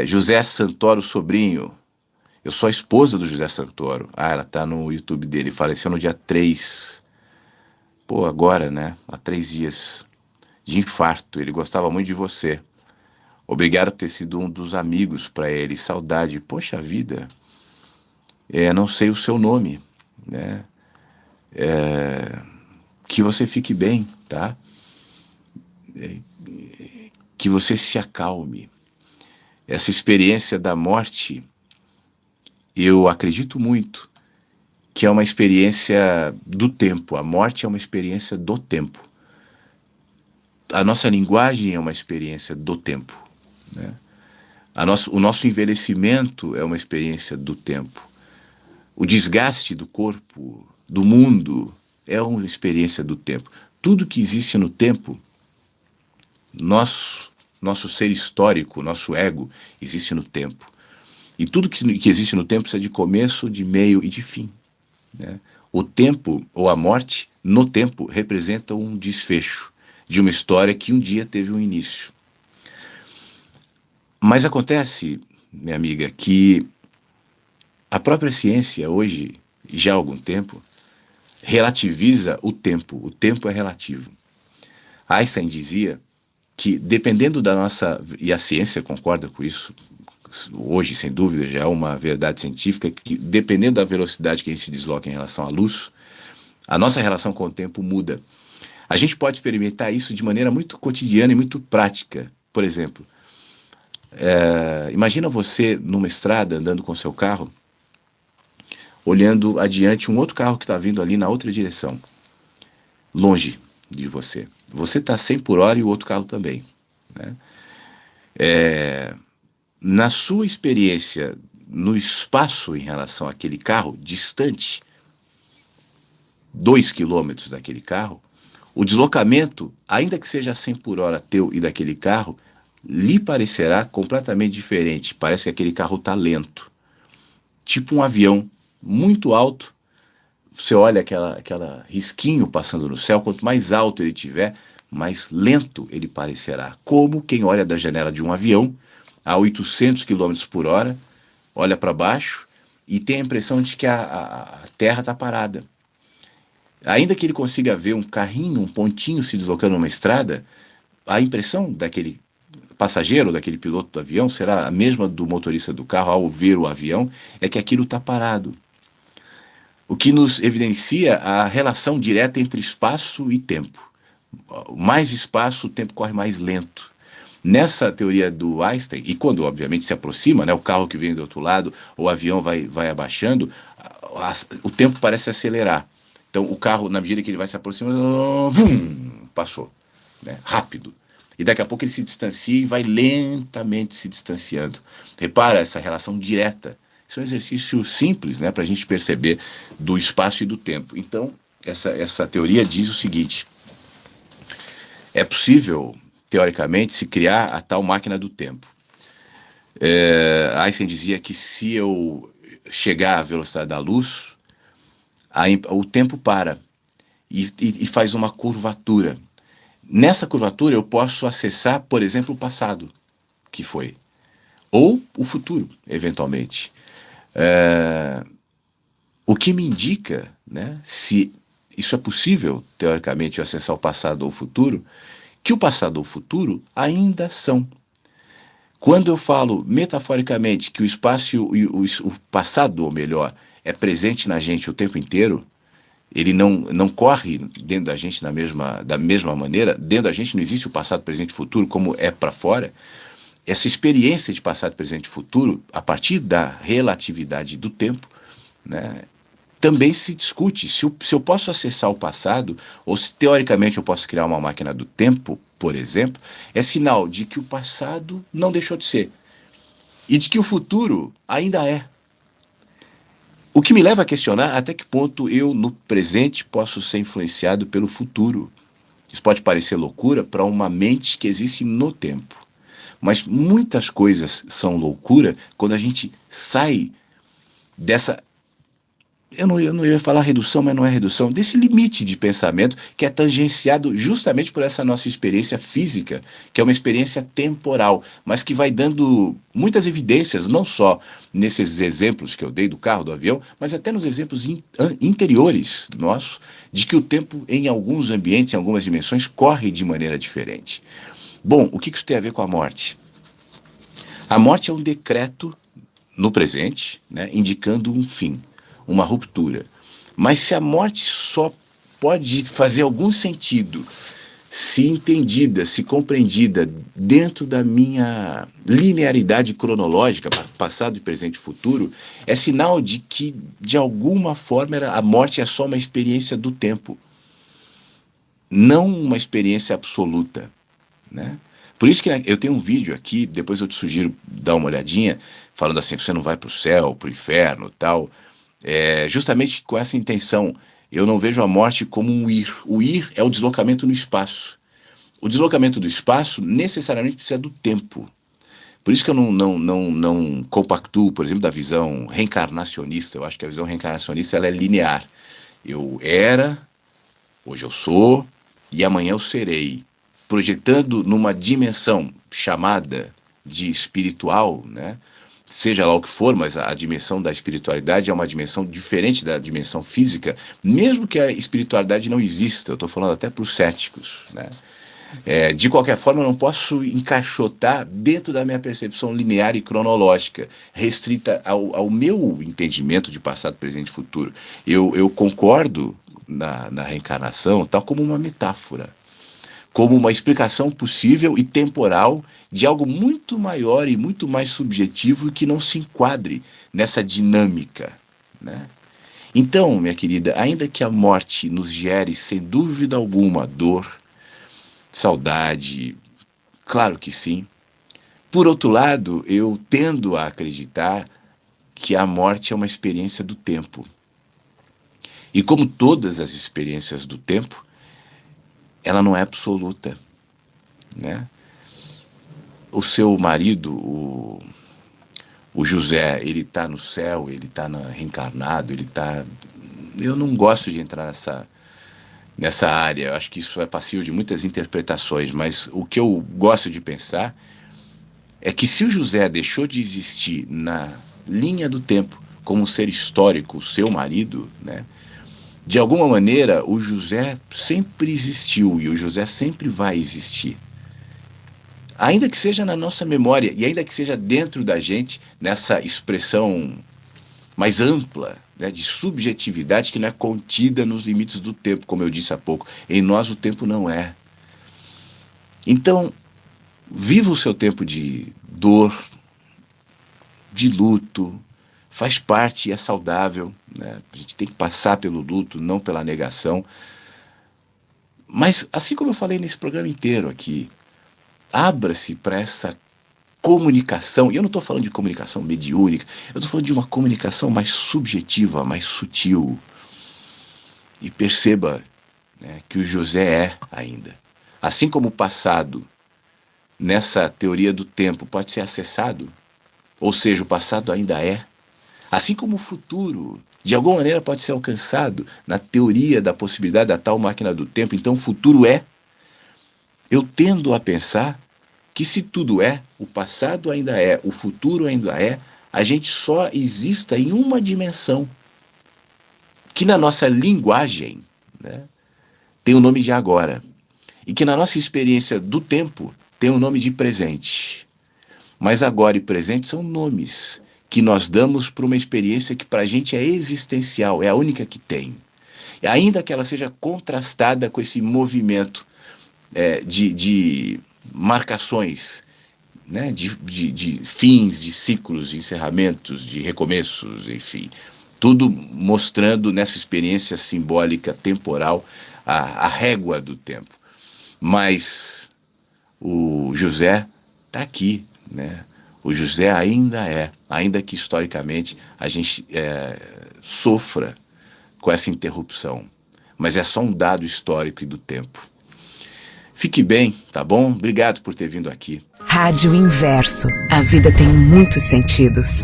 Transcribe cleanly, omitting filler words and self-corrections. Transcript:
José Santoro Sobrinho. Eu sou a esposa do José Santoro. Ah, ela tá no YouTube dele. Faleceu no dia 3. Pô, agora, né? Há 3 dias. De infarto. Ele gostava muito de você. Obrigado por ter sido um dos amigos para ele. Saudade. Poxa vida. Não sei o seu nome, né? Que você fique bem, tá? Que você se acalme. Essa experiência da morte, eu acredito muito que é uma experiência do tempo. A morte é uma experiência do tempo. A nossa linguagem é uma experiência do tempo, né? O nosso envelhecimento é uma experiência do tempo. O desgaste do corpo, do mundo, é uma experiência do tempo. Tudo que existe no tempo, nosso ser histórico, nosso ego, existe no tempo. E tudo que existe no tempo precisa de começo, de meio e de fim, né? O tempo, ou a morte, no tempo, representa um desfecho de uma história que um dia teve um início. Mas acontece, minha amiga, que a própria ciência, hoje, já há algum tempo, relativiza o tempo. O tempo é relativo. Einstein dizia que, dependendo da nossa. E a ciência concorda com isso, hoje, sem dúvida, já é uma verdade científica, que dependendo da velocidade que a gente se desloca em relação à luz, a nossa relação com o tempo muda. A gente pode experimentar isso de maneira muito cotidiana e muito prática. Por exemplo, imagina você numa estrada andando com seu carro, olhando adiante um outro carro que está vindo ali na outra direção, longe de você. Você está 100 por hora e o outro carro também, né? Na sua experiência no espaço em relação àquele carro, distante 2 quilômetros daquele carro, o deslocamento, ainda que seja 100 por hora teu e daquele carro, lhe parecerá completamente diferente. Parece que aquele carro está lento. Tipo um avião muito alto. Você olha aquela risquinho passando no céu, quanto mais alto ele tiver, mais lento ele parecerá. Como quem olha da janela de um avião a 800 quilômetros por hora, olha para baixo e tem a impressão de que a Terra está parada. Ainda que ele consiga ver um carrinho, um pontinho se deslocando numa estrada, a impressão daquele passageiro, daquele piloto do avião, será a mesma do motorista do carro ao ver o avião, é que aquilo está parado. O que nos evidencia a relação direta entre espaço e tempo. Mais espaço, o tempo corre mais lento. Nessa teoria do Einstein, e quando obviamente se aproxima, né, o carro que vem do outro lado, o avião vai abaixando, o tempo parece acelerar. Então o carro, na medida que ele vai se aproximando, vum, passou, né, rápido. E daqui a pouco ele se distancia e vai lentamente se distanciando. Repara essa relação direta. Isso é um exercício simples, né, para a gente perceber do espaço e do tempo. Então, essa teoria diz o seguinte: é possível, teoricamente, se criar a tal máquina do tempo. Einstein dizia que se eu chegar à velocidade da luz, o tempo para e faz uma curvatura. Nessa curvatura eu posso acessar, por exemplo, o passado, que foi, ou o futuro, eventualmente. O que me indica, né, se isso é possível, teoricamente, acessar o passado ou o futuro, que o passado ou o futuro ainda são. Quando eu falo metaforicamente que o espaço e o passado, ou melhor, é presente na gente o tempo inteiro, ele não corre dentro da gente da mesma maneira, dentro da gente não existe o passado, presente e futuro como é para fora. Essa experiência de passado, presente e futuro, a partir da relatividade do tempo, né, também se discute se eu posso acessar o passado, ou se teoricamente eu posso criar uma máquina do tempo, por exemplo, é sinal de que o passado não deixou de ser e de que o futuro ainda é. O que me leva a questionar até que ponto eu, no presente, posso ser influenciado pelo futuro. Isso pode parecer loucura para uma mente que existe no tempo. Mas muitas coisas são loucura quando a gente sai dessa eu não ia falar redução, mas não é redução, desse limite de pensamento que é tangenciado justamente por essa nossa experiência física, que é uma experiência temporal, mas que vai dando muitas evidências, não só nesses exemplos que eu dei do carro, do avião, mas até nos exemplos interiores nossos, de que o tempo, em alguns ambientes, em algumas dimensões, corre de maneira diferente. Bom, o que isso tem a ver com a morte? A morte é um decreto no presente, né, indicando um fim, uma ruptura. Mas se a morte só pode fazer algum sentido se entendida, se compreendida dentro da minha linearidade cronológica, passado, presente e futuro, é sinal de que, de alguma forma, a morte é só uma experiência do tempo, não uma experiência absoluta, né? Por isso que eu tenho um vídeo aqui, depois eu te sugiro dar uma olhadinha, falando assim, você não vai para o céu, para o inferno, tal, justamente com essa intenção. Eu não vejo a morte como um ir. O ir é o deslocamento no espaço. O deslocamento do espaço necessariamente precisa do tempo. Por isso que eu não compactuo, por exemplo, da visão reencarnacionista. Eu acho que a visão reencarnacionista ela é linear. Eu era, hoje eu sou, e amanhã eu serei. Projetando numa dimensão chamada de espiritual, né? Seja lá o que for, mas a dimensão da espiritualidade é uma dimensão diferente da dimensão física, mesmo que a espiritualidade não exista. Eu estou falando até para os céticos, né? De qualquer forma, eu não posso encaixotar dentro da minha percepção linear e cronológica, restrita ao meu entendimento de passado, presente e futuro. Eu concordo na reencarnação tal como uma metáfora, como uma explicação possível e temporal de algo muito maior e muito mais subjetivo que não se enquadre nessa dinâmica, né? Então, minha querida, ainda que a morte nos gere, sem dúvida alguma, dor, saudade, claro que sim. Por outro lado, eu tendo a acreditar que a morte é uma experiência do tempo. E como todas as experiências do tempo, ela não é absoluta, né? O seu marido, o José, ele está no céu, ele está reencarnado, ele está... Eu não gosto de entrar nessa área, eu acho que isso é passível de muitas interpretações, mas o que eu gosto de pensar é que se o José deixou de existir na linha do tempo como um ser histórico, o seu marido, né? De alguma maneira, o José sempre existiu e o José sempre vai existir. Ainda que seja na nossa memória e ainda que seja dentro da gente, nessa expressão mais ampla, né, de subjetividade que não é contida nos limites do tempo, como eu disse há pouco. Em nós o tempo não é. Então, viva o seu tempo de dor, de luto, faz parte e é saudável, né? A gente tem que passar pelo luto, não pela negação. Mas, assim como eu falei nesse programa inteiro aqui, abra-se para essa comunicação, e eu não estou falando de comunicação mediúnica, eu estou falando de uma comunicação mais subjetiva, mais sutil. E perceba, né, que o José é ainda. Assim como o passado, nessa teoria do tempo, pode ser acessado, ou seja, o passado ainda é. Assim como o futuro, de alguma maneira, pode ser alcançado na teoria da possibilidade da tal máquina do tempo. Então, o futuro é. Eu tendo a pensar que se tudo é, o passado ainda é, o futuro ainda é, a gente só exista em uma dimensão, que na nossa linguagem, né, tem o nome de agora, e que na nossa experiência do tempo tem o nome de presente. Mas agora e presente são nomes que nós damos para uma experiência que para a gente é existencial, é a única que tem. E ainda que ela seja contrastada com esse movimento de marcações, né, de fins, de ciclos, de encerramentos, de recomeços, enfim. Tudo mostrando nessa experiência simbólica, temporal, a régua do tempo. Mas o José está aqui, né? O José ainda que historicamente a gente sofra com essa interrupção. Mas é só um dado histórico e do tempo. Fique bem, tá bom? Obrigado por ter vindo aqui. Rádio Inverso. A vida tem muitos sentidos.